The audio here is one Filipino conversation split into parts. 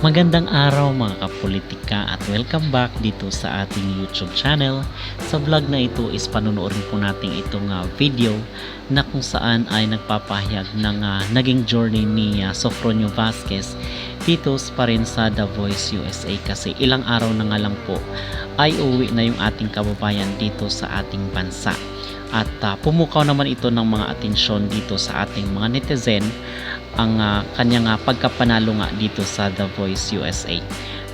Magandang araw mga kapolitika at welcome back dito sa ating YouTube channel. Sa vlog na ito is panunuorin po natin itong video na kung saan ay nagpapahayag ng naging journey ni Sofronio Vasquez dito pa rin sa The Voice USA, kasi ilang araw na nga lang po ay uwi na yung ating kababayan dito sa ating bansa. At pumukaw naman ito ng mga atensyon dito sa ating mga netizen ang kanyang pagkapanalo nga dito sa The Voice USA.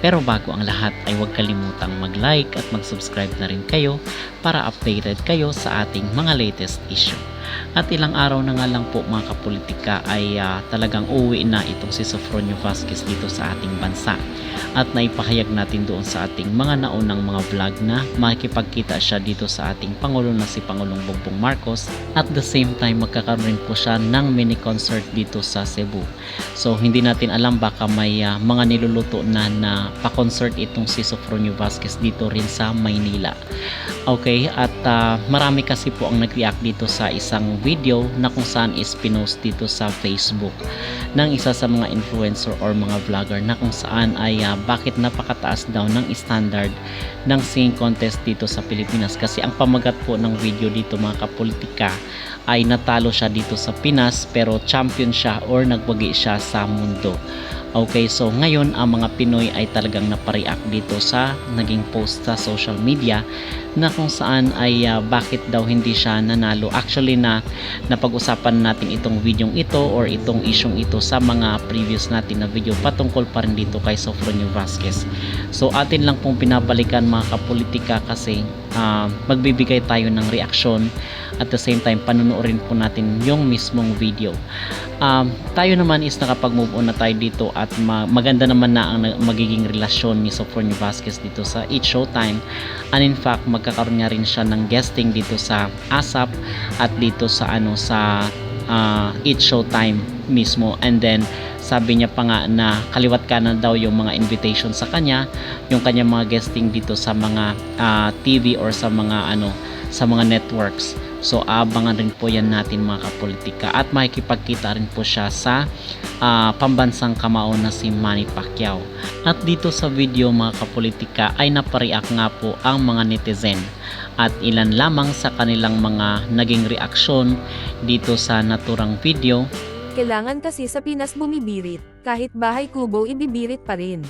Pero bago ang lahat ay huwag kalimutang mag-like at mag-subscribe na rin kayo para updated kayo sa ating mga latest issue. At ilang araw na nga lang po mga kapolitika ay talagang uwi na itong si Sofronio Vasquez dito sa ating bansa. At naipahayag natin doon sa ating mga naunang mga vlog na makikipagkita siya dito sa ating Pangulo na si Pangulong Bongbong Marcos. At the same time magkakaroon rin po siya ng mini concert dito sa Cebu. So hindi natin alam, baka may mga niluluto na pa-concert itong si Sofronio Vasquez dito rin sa Maynila. Okay, at marami kasi po ang nag-react dito sa isang video na kung saan is pinost dito sa Facebook ng isa sa mga influencer or mga vlogger na kung saan ay bakit napakataas daw ng standard ng singing contest dito sa Pilipinas, kasi ang pamagat po ng video dito mga kapolitika ay natalo siya dito sa Pinas pero champion siya or nagwagi siya sa mundo. Okay, so ngayon ang mga Pinoy ay talagang napareact dito sa naging post sa social media na kung saan ay bakit daw hindi siya nanalo. Actually napag-usapan natin itong videong ito or itong isyong ito sa mga previous natin na video patungkol pa rin dito kay Sofronio Vasquez. So atin lang pong pinabalikan mga kapolitika kasi magbibigay tayo ng reaksyon at the same time panunuorin po natin yung mismong video. Tayo naman is nakapag-move on na tayo dito at maganda naman na ang magiging relasyon ni Sofronio Vasquez dito sa It's Showtime, and in fact magkakaroon niya rin siya ng guesting dito sa ASAP at dito sa It's Showtime mismo. And then sabi niya pa nga na kaliwat kanan daw yung mga invitation sa kanya, yung kanya mga guesting dito sa mga TV or sa mga sa mga networks. So abangan rin po yan natin mga kapolitika, at makikipagkita rin po siya sa pambansang kamao na si Manny Pacquiao. At dito sa video mga kapolitika ay napareact nga po ang mga netizen, at ilan lamang sa kanilang mga naging reaksyon dito sa naturang video. Kailangan kasi sa Pinas bumibirit, kahit bahay kubo ibibirit pa rin.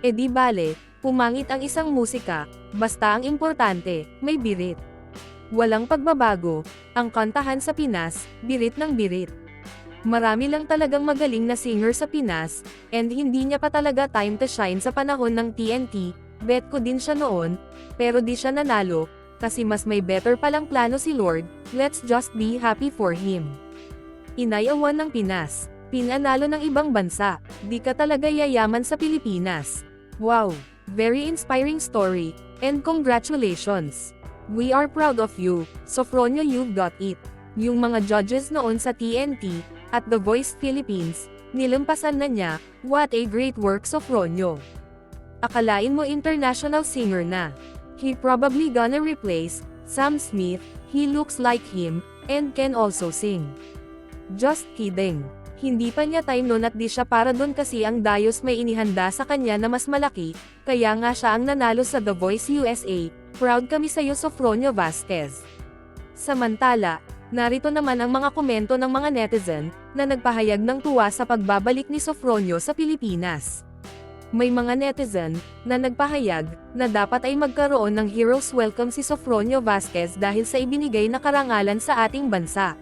E di bale, pumangit ang isang musika, basta ang importante, may birit. Walang pagbabago, ang kantahan sa Pinas, birit ng birit. Marami lang talagang magaling na singer sa Pinas, and hindi niya pa talaga time to shine sa panahon ng TNT, bet ko din siya noon, pero di siya nanalo, kasi mas may better palang plano si Lord, let's just be happy for him. Inayawan ng Pinas, pinanalo ng ibang bansa, di ka talaga yayaman sa Pilipinas. Wow, very inspiring story, and congratulations. We are proud of you, Sofronio, you've got it. Yung mga judges noon sa TNT, at The Voice Philippines, nilampasan na niya, what a great work Sofronio. Akalain mo international singer na. He probably gonna replace Sam Smith, he looks like him, and can also sing. Just kidding. Hindi pa niya time noon at di siya para doon, kasi ang Diyos may inihanda sa kanya na mas malaki, kaya nga siya ang nanalo sa The Voice USA. Proud kami sa iyo Sofronio Vasquez. Samantala, narito naman ang mga komento ng mga netizen na nagpahayag ng tuwa sa pagbabalik ni Sofronio sa Pilipinas. May mga netizen na nagpahayag na dapat ay magkaroon ng Heroes Welcome si Sofronio Vasquez dahil sa ibinigay na karangalan sa ating bansa.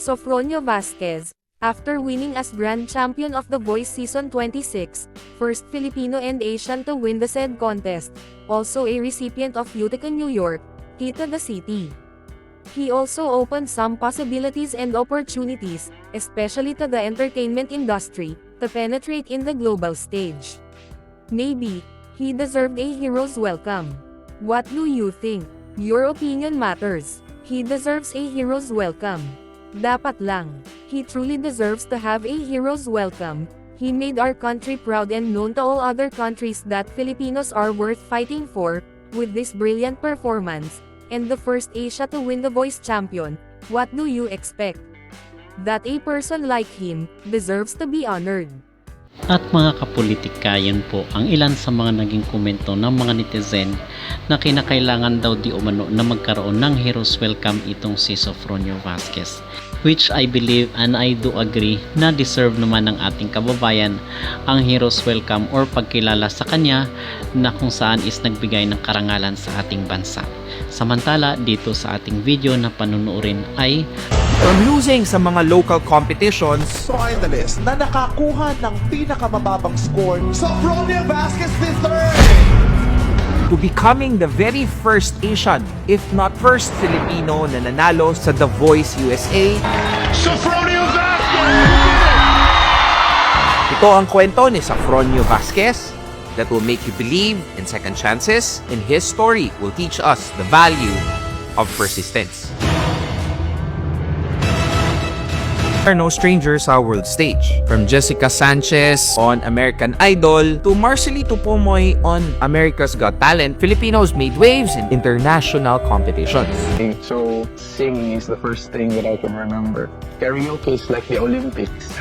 Sofronio Vasquez, after winning as Grand Champion of The Voice Season 26, first Filipino and Asian to win the said contest, also a recipient of Utica, New York, Kita the City. He also opened some possibilities and opportunities, especially to the entertainment industry, to penetrate in the global stage. Maybe, he deserved a hero's welcome. What do you think? Your opinion matters. He deserves a hero's welcome. Dapat lang. He truly deserves to have a hero's welcome. He made our country proud and known to all other countries that Filipinos are worth fighting for, with this brilliant performance, and the first Asia to win the Voice Champion. What do you expect? That a person like him deserves to be honored. At mga kapolitika, yun po ang ilan sa mga naging komento ng mga netizen na kinakailangan daw di umano na magkaroon ng hero's welcome itong si Sofronio Vasquez. Which I believe and I do agree na deserve naman ng ating kababayan ang hero's welcome or pagkilala sa kanya na kung saan is nagbigay ng karangalan sa ating bansa. Samantala dito sa ating video na panunuorin ay From losing sa mga local competitions finalist na nakakuha ng pinakamababang score, Sofronio Vasquez III! to becoming the very first Asian, if not first Filipino na nanalo sa The Voice USA. Sofronio Vasquez! Ito ang kwento ni Sofronio Vasquez that will make you believe in second chances, and his story will teach us the value of persistence. Are no strangers sa world stage. From Jessica Sanchez on American Idol to Marcelito Pomoy on America's Got Talent, Filipinos made waves in international competitions. So singing is the first thing that I can remember. Karaoke is like the Olympics.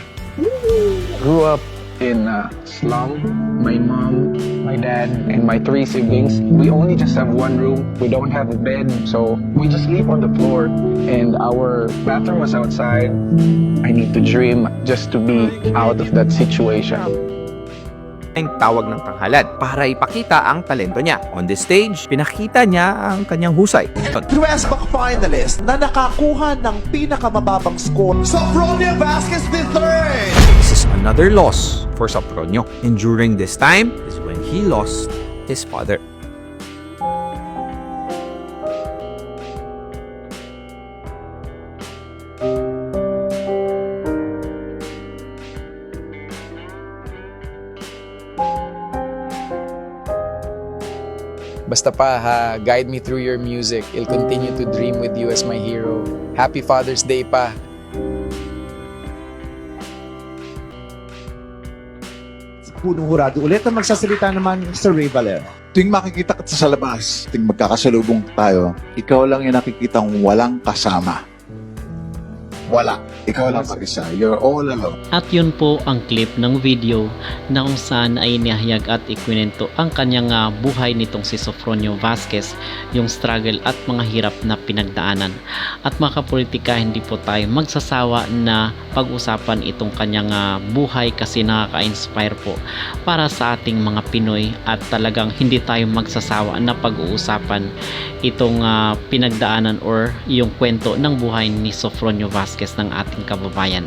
Grew up in a slum. My mom, my dad, and my 3 siblings, we only just have one room. We don't have a bed, so we just sleep on the floor. And our bathroom was outside. I need to dream just to be out of that situation. Ang tawag ng tanghalad para ipakita ang talento niya. On this stage, pinakita niya ang kanyang husay. US back finalist na nakakuha ng pinakamababang score, Sofronio Vasquez III! This is another loss for Sofronio. And during this time is when he lost his father. Basta pa ha, guide me through your music. I'll continue to dream with you as my hero. Happy Father's Day pa. Punong hurado ulit ang magsasalita naman Sir Ray Valero. Tuwing makikita ka sa labas, tuwing magkakasalubong tayo, ikaw lang yung nakikitang walang kasama. Wala. Ikaw lang mag-isa. You're all alone. At yun po ang clip ng video na kung saan ay inihayag at ikwinento ang kanyang buhay nitong si Sofronio Vasquez, yung struggle at mga hirap na pinagdaanan. At mga kapolitika, hindi po tayo magsasawa na pag-usapan itong kanyang buhay kasi nakaka-inspire po para sa ating mga Pinoy at talagang hindi tayo magsasawa na pag-uusapan itong pinagdaanan or yung kwento ng buhay ni Sofronio Vasquez ng ating kababayan.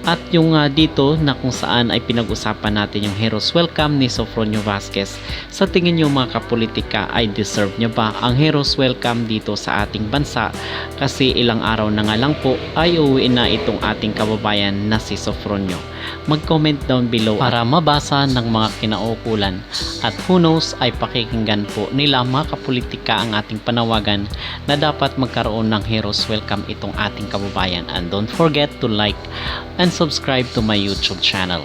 At yung dito na kung saan ay pinag-usapan natin yung hero's welcome ni Sofronio Vasquez, sa tingin nyo mga kapolitika ay deserve niya ba ang hero's welcome dito sa ating bansa? Kasi ilang araw na nga lang po ay uuwi na itong ating kababayan na si Sofronio. Mag-comment down below para mabasa ng mga kinaukulan at who knows ay pakikinggan po nila mga kapolitika ang ating panawagan na dapat magkaroon ng hero's welcome itong ating kababayan. And don't forget to like and subscribe to my YouTube channel.